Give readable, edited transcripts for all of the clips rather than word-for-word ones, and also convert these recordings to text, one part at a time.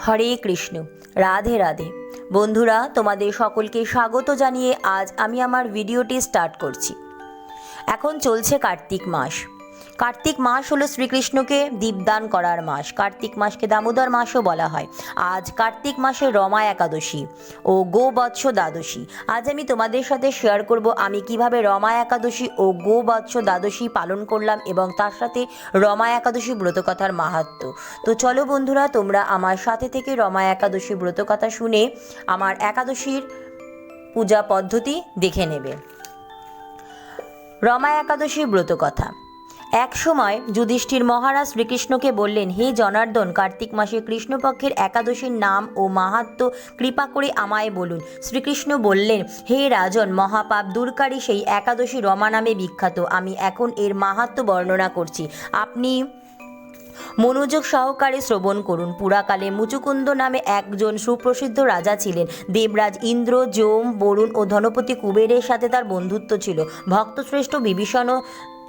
হরে কৃষ্ণ। রাধে রাধে। বন্ধুরা, তোমাদের সকলকে স্বাগত জানিয়ে আজ আমি আমার ভিডিওটি স্টার্ট করছি। এখন চলছে কার্তিক মাস। কার্তিক মাস হলো শ্রীকৃষ্ণকে দীপদান করার মাস। কার্তিক মাসকে দামোদর মাসও বলা হয়। আজ কার্তিক মাসে রমা একাদশী ও গোবৎস দ্বাদশী। আজ আমি তোমাদের সাথে শেয়ার করব আমি কিভাবে রমা একাদশী ও গোবৎস দ্বাদশী পালন করলাম এবং তার সাথে রমা একাদশী ব্রতকথার মাহাত্ম্য। তো চলো বন্ধুরা, তোমরা আমার সাথে থেকে রমা একাদশী ব্রতকথা শুনে আমার একাদশীর পূজা পদ্ধতি দেখে নেবে। রমা একাদশীর ব্রতকথা। এক সময় যুধিষ্ঠির মহারাজ শ্রীকৃষ্ণকে বললেন, হে জনার্দন, কার্তিক মাসে কৃষ্ণপক্ষের একাদশীর নাম ও মাহাত্ম্য কৃপা করে আমায় বলুন। শ্রীকৃষ্ণ বললেন, হে রাজন, মহাপাপ দূরকারী সেই একাদশী রমা নামে বিখ্যাত। আমি এখন এর মাহাত্ম্য বর্ণনা করছি, আপনি মনোযোগ সহকারে শ্রবণ করুন। পুরাকালে মুচুকুন্দ নামে একজন সুপ্রসিদ্ধ রাজা ছিলেন। দেবরাজ ইন্দ্র, যম, বরুণ ও ধনপতি কুবেরের সাথে তার বন্ধুত্ব ছিল। ভক্তশ্রেষ্ঠ বিভীষণও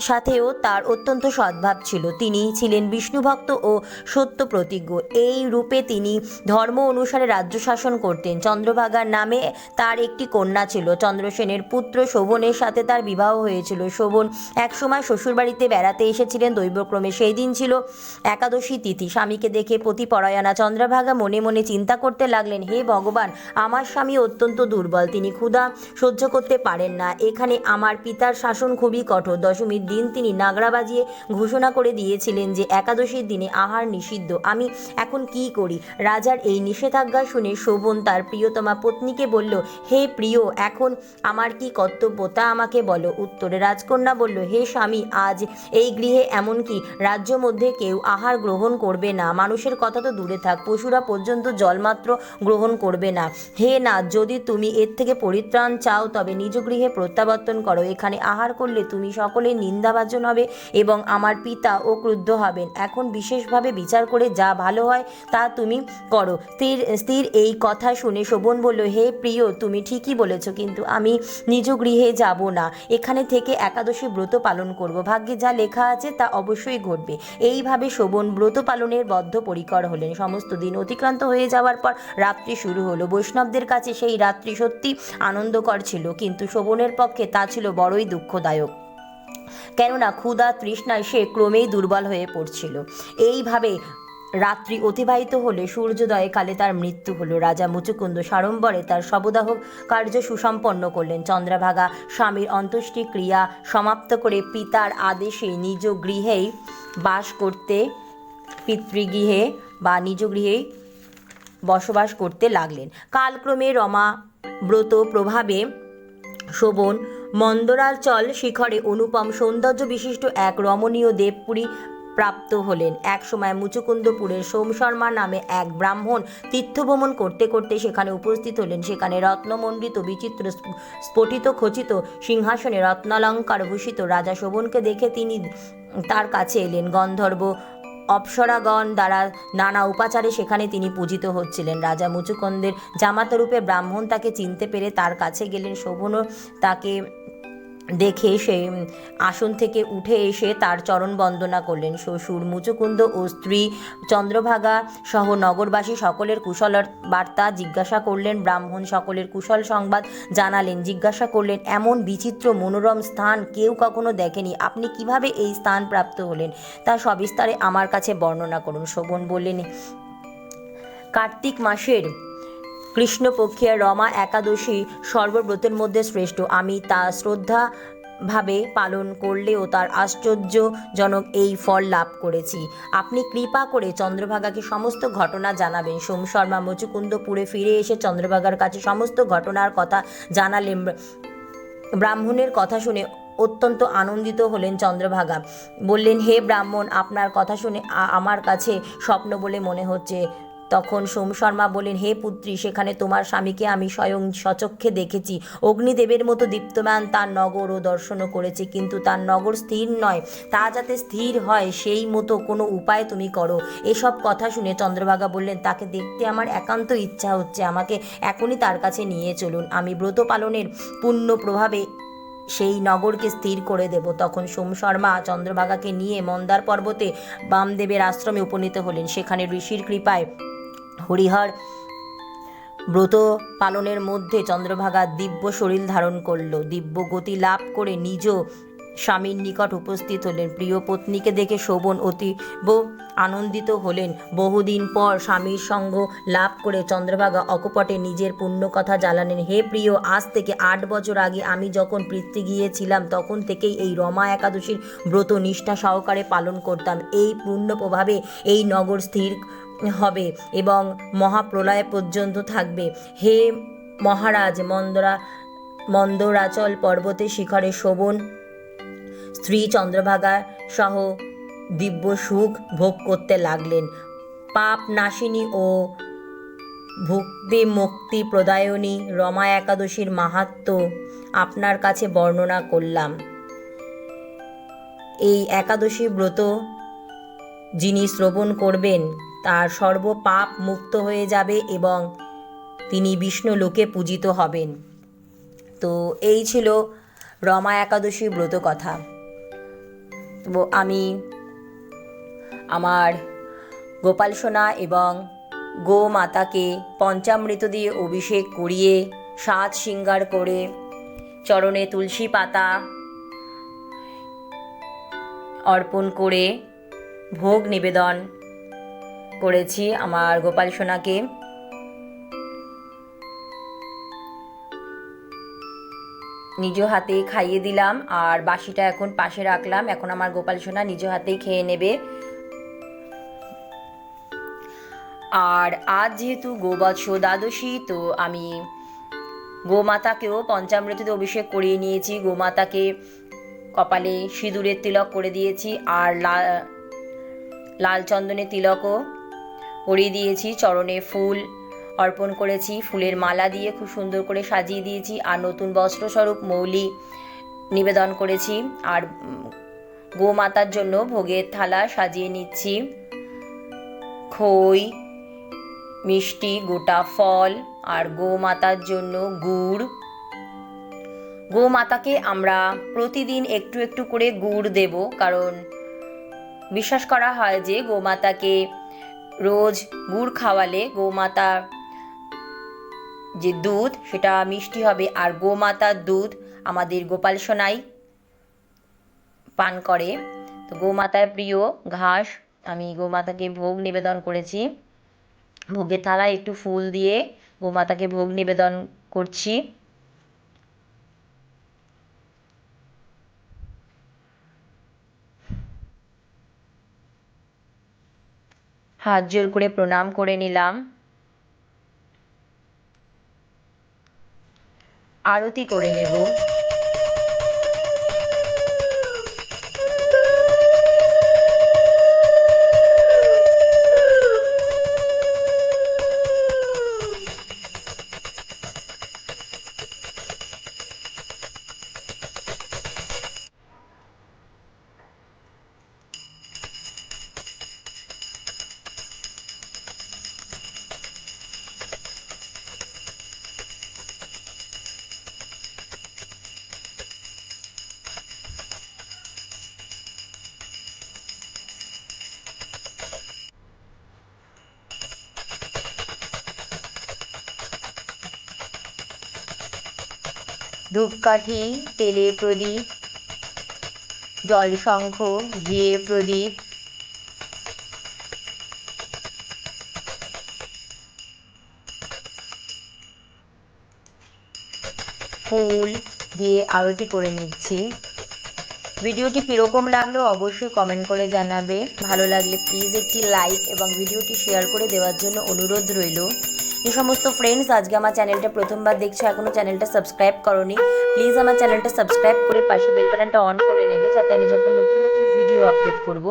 সাথেও তার অত্যন্ত সদ্ভাব ছিল। তিনি ছিলেন বিষ্ণুভক্ত ও সত্য প্রতিজ্ঞ। এই রূপে তিনি ধর্ম অনুসারে রাজ্য শাসন করতেন। চন্দ্রভাগার নামে তার একটি কন্যা ছিল। চন্দ্রসেনের পুত্র শোভনের সাথে তার বিবাহ হয়েছিল। শোভন একসময় শ্বশুরবাড়িতে বেড়াতে এসেছিলেন দৈবক্রমে। সেই দিন ছিল একাদশী তিথি। স্বামীকে দেখে পতিপরায়ণা চন্দ্রভাগা মনে মনে চিন্তা করতে লাগলেন, হে ভগবান, আমার স্বামী অত্যন্ত দুর্বল, তিনি ক্ষুধা সহ্য করতে পারেন না। এখানে আমার পিতার শাসন খুবই কঠোর। দশমীর দিন তিনি নাগরা বাজিয়ে ঘোষণা করে দিয়েছিলেন যে একাদশীর দিনে আহার নিষিদ্ধ। আমি এখন কি করি? রাজার এই নিষেধাজ্ঞা শুনে শোভন তার প্রিয়তমা পত্নীকে বলল, হে প্রিয়, এখন আমার কি কর্তব্য তা আমাকে বলো। উত্তরে রাজকন্যা বলল, হে স্বামী, আজ এই গৃহে এমনকি রাজ্য মধ্যে কেউ আহার গ্রহণ করবে না। মানুষের কথা তো দূরে থাক, পশুরা পর্যন্ত জলমাত্র গ্রহণ করবে না। হে নাথ, যদি তুমি এর থেকে পরিত্রাণ চাও তবে নিজ গৃহে প্রত্যাবর্তন করো। এখানে আহার করলে তুমি সকলের নিন্দাভাজন হবে এবং আমার পিতা ও ক্রুদ্ধ হবেন। এখন বিশেষভাবে বিচার করে যা ভালো হয় তা তুমি করো। স্থির এই কথা শুনে শোভন বলল, হে প্রিয়, তুমি ঠিকই বলেছ, কিন্তু আমি নিজ গৃহে যাব না। এখানে থেকে একাদশী ব্রত পালন করব। ভাগ্যে যা লেখা আছে তা অবশ্যই ঘটবে। এইভাবে শোভন ব্রত পালনের বদ্ধপরিকর হলেন। সমস্ত দিন অতিক্রান্ত হয়ে যাওয়ার পর রাত্রি শুরু হলো। বৈষ্ণবদের কাছে সেই রাত্রি সত্যি আনন্দকর ছিল, কিন্তু শোভনের পক্ষে তা ছিল বড়ই দুঃখদায়ক। কেননা ক্ষুধা তৃষ্ণায় সে ক্রমেই দুর্বল হয়ে পড়ছিল। এইভাবে রাত্রি অতিবাহিত হলে সূর্যোদয়ে কালে তার মৃত্যু হলো। রাজা মুচুকুন্দ সাড়ম্বরে তার শবদাহ কার্য সুসম্পন্ন করলেন। চন্দ্রভাগা স্বামীর অন্ত্যেষ্টি ক্রিয়া সমাপ্ত করে পিতার আদেশে নিজ গৃহেই বাস করতে পিতৃগৃহে বা নিজ গৃহেই বসবাস করতে লাগলেন। কালক্রমে রমা ব্রত প্রভাবে শোভন মন্দরাচল শিখরে অনুপম সৌন্দর্য বিশিষ্ট এক রমণীয় দেবপুরী প্রাপ্ত হলেন। এক সময় মুচুকুন্দপুরের সোম শর্মা নামে এক ব্রাহ্মণ তীর্থভ্রমণ করতে করতে সেখানে উপস্থিত হলেন। সেখানে রত্নমণ্ডিত বিচিত্র স্ফটিত খচিত সিংহাসনে রত্নালঙ্কার ভূষিত রাজা শোভনকে দেখে তিনি তার কাছে এলেন। গন্ধর্ব অপ্সরাগণ দ্বারা নানা উপাচারে সেখানে তিনি পূজিত হচ্ছিলেন। রাজা মুচুকুন্দের জামাতারূপে ব্রাহ্মণ তাকে চিনতে পেরে তার কাছে গেলেন। শোভনও তাকে দেখে সে আসন থেকে উঠে এসে তার চরণ বন্দনা করলেন। শ্বশুর মুচুকুন্দ ও স্ত্রী চন্দ্রভাগা সহ নগরবাসী সকলের কুশল বার্তা জিজ্ঞাসা করলেন। ব্রাহ্মণ সকলের কুশল সংবাদ জানালেন। জিজ্ঞাসা করলেন, এমন বিচিত্র মনোরম স্থান কেউ কখনো দেখেনি, আপনি কিভাবে এই স্থান প্রাপ্ত হলেন তা সবিস্তারে আমার কাছে বর্ণনা করুন। শোভন বললেন, কার্তিক মাসের কৃষ্ণপক্ষের রমা একাদশী সর্বব্রতের মধ্যে শ্রেষ্ঠ। আমি তা শ্রদ্ধাভাবে পালন করলেও তার আশ্চর্যজনক এই ফল লাভ করেছি। আপনি কৃপা করে চন্দ্রভাগাকে সমস্ত ঘটনা জানাবেন। সোম শর্মা মুচুকুন্দপুরে ফিরে এসে চন্দ্রভাগার কাছে সমস্ত ঘটনার কথা জানালেন। ব্রাহ্মণের কথা শুনে অত্যন্ত আনন্দিত হলেন চন্দ্রভাগা। বললেন, হে ব্রাহ্মণ, আপনার কথা শুনে আমার কাছে স্বপ্ন বলে মনে হচ্ছে। তখন সোম শর্মা বলেন, হে পুত্রী, সেখানে তোমার স্বামীকে আমি স্বয়ং সচক্ষে দেখেছি। অগ্নিদেবের মতো দীপ্তমান তার নগরও দর্শনও করেছি, কিন্তু তার নগর স্থির নয়। তা যাতে স্থির হয় সেই মতো কোনো উপায় তুমি করো। এসব কথা শুনে চন্দ্রভাগা বললেন, তাকে দেখতে আমার একান্ত ইচ্ছা হচ্ছে, আমাকে এখনই তার কাছে নিয়ে চলুন। আমি ব্রত পালনের পুণ্য প্রভাবে সেই নগরকে স্থির করে দেব। তখন সোম শর্মা চন্দ্রভাগাকে নিয়ে মন্দার পর্বতে বামদেবের আশ্রমে উপনীত হলেন। সেখানে ঋষির কৃপায় হরিহর ব্রত পালনের মধ্যে চন্দ্রভাগা দিব্য শরীর ধারণ করল, দিব্য গতি লাভ করে নিজ স্বামীর নিকট উপস্থিত হলেন। প্রিয় পত্নীকে দেখে শোভন অতীব আনন্দিত হলেন। বহুদিন পর স্বামীর সঙ্গ লাভ করে চন্দ্রভাগা অকপটে নিজের পুণ্য কথা জ্বালালেন। হে প্রিয়, আজ থেকে 8 বছর আগে আমি যখন পৃথ্বী গিয়েছিলাম তখন থেকেই এই রমা একাদশীর ব্রত নিষ্ঠা সহকারে পালন করতাম। এই পূর্ণ প্রভাবে এই নগর স্থির হবে এবং মহাপ্রলয় পর্যন্ত থাকবে। হে মহারাজ, মন্দরাচল পর্বতের শিখরে শোভন স্ত্রী চন্দ্রভাগা সহ দিব্য সুখ ভোগ করতে লাগলেন। পাপ নাশিনী ও ভক্তি মুক্তি প্রদায়িনী রমা একাদশীর মাহাত্ম্য আপনার কাছে বর্ণনা করলাম। এই একাদশী ব্রত যিনি শ্রবণ করবেন তার সর্ব পাপ মুক্ত হয়ে যাবে এবং তিনি বিষ্ণু লোকে পূজিত হবেন। তো এই ছিল রমা একাদশী ব্রত কথা। তো আমি আমার গোপাল সোনা এবং গোমাতাকে পঞ্চামৃত দিয়ে অভিষেক করিয়ে সাজ শৃঙ্গার করে চরণে তুলসী পাতা অর্পণ করে ভোগ নিবেদন করেছি আমার গোপাল সোনাকে। নিজ হাতেই খাইয়ে দিলাম আর বাসিটা এখন পাশে রাখলাম। এখন আমার গোপাল সোনা নিজ হাতেই খেয়ে নেবে। আর আজ যেহেতু গোবৎস দ্বাদশী, তো আমি গোমাতাকেও পঞ্চামৃতে অভিষেক করিয়ে নিয়েছি। গোমাতাকে কপালে সিঁদুরের তিলক করে দিয়েছি আর লাল চন্দনের তিলকও পরিয়ে দিয়েছি। চরণে ফুল অর্পণ করেছি, ফুলের মালা দিয়ে খুব সুন্দর করে সাজিয়ে দিয়েছি আর নতুন বস্ত্রস্বরূপ মৌলি নিবেদন করেছি। আর গোমাতার জন্য ভোগের থালা সাজিয়ে নিচ্ছি। খই, মিষ্টি, গোটা ফল আর গোমাতার জন্য গুড়। গোমাতাকে আমরা প্রতিদিন একটু একটু করে গুড় দেব, কারণ বিশ্বাস করা হয় যে গোমাতাকে রোজ গুড় খাওয়ালে গোমাতার যে দুধ সেটা মিষ্টি হবে। আর গোমাতার দুধ আমাদের গোপাল সোনাই পান করে। তো গোমাতার প্রিয় ঘাস আমি গোমাতাকে ভোগ নিবেদন করেছি। ভোগের থালায় একটু ফুল দিয়ে গোমাতাকে ভোগ নিবেদন করছি। হাত জোর করে প্রণাম করে নিলাম। আরতি করে নেব। ধূপকাঠি, তেলের প্রদীপ, জলশঙ্খ, ঘিয়ের প্রদীপ, ফুল দিয়ে আরতি করে নিচ্ছি। ভিডিওটি কীরকম লাগলো অবশ্যই কমেন্ট করে জানাবে। ভালো লাগলে প্লিজ একটি লাইক এবং ভিডিওটি শেয়ার করে দেওয়ার জন্য অনুরোধ রইল। যে সমস্ত ফ্রেন্ডস আজকে আমার চ্যানেলটা প্রথমবার দেখছো, এখনও চ্যানেলটা সাবস্ক্রাইব করোনি, প্লিজ আমার চ্যানেলটা সাবস্ক্রাইব করে পাশে বেল বাটনটা অন করে নেবে, যাতে আমি যখন নতুন নতুন ভিডিও আপলোড করব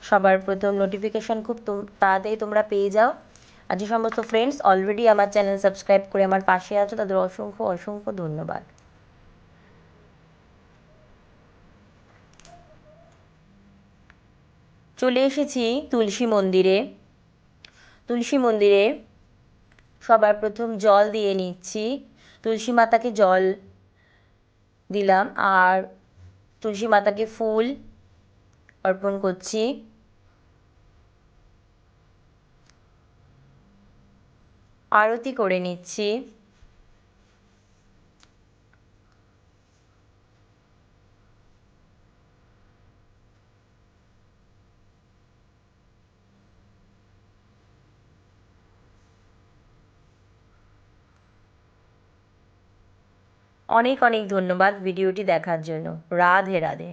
সবার প্রথম নোটিফিকেশান খুব তাড়াতাড়ি তোমরা পেয়ে যাও। আর যে সমস্ত ফ্রেন্ডস অলরেডি আমার চ্যানেল সাবস্ক্রাইব করে আমার পাশে আছো তাদের অসংখ্য অসংখ্য ধন্যবাদ। চলে এসেছি তুলসী মন্দিরে। তুলসী মন্দিরে সবার প্রথম জল দিয়ে নিচ্ছি। তুলসী মাতাকে জল দিলাম আর তুলসী মাতাকে ফুল অর্পণ করছি। আরতি করে নিচ্ছি। অনেক অনেক ধন্যবাদ ভিডিওটি দেখার জন্য। রাধে রাধে।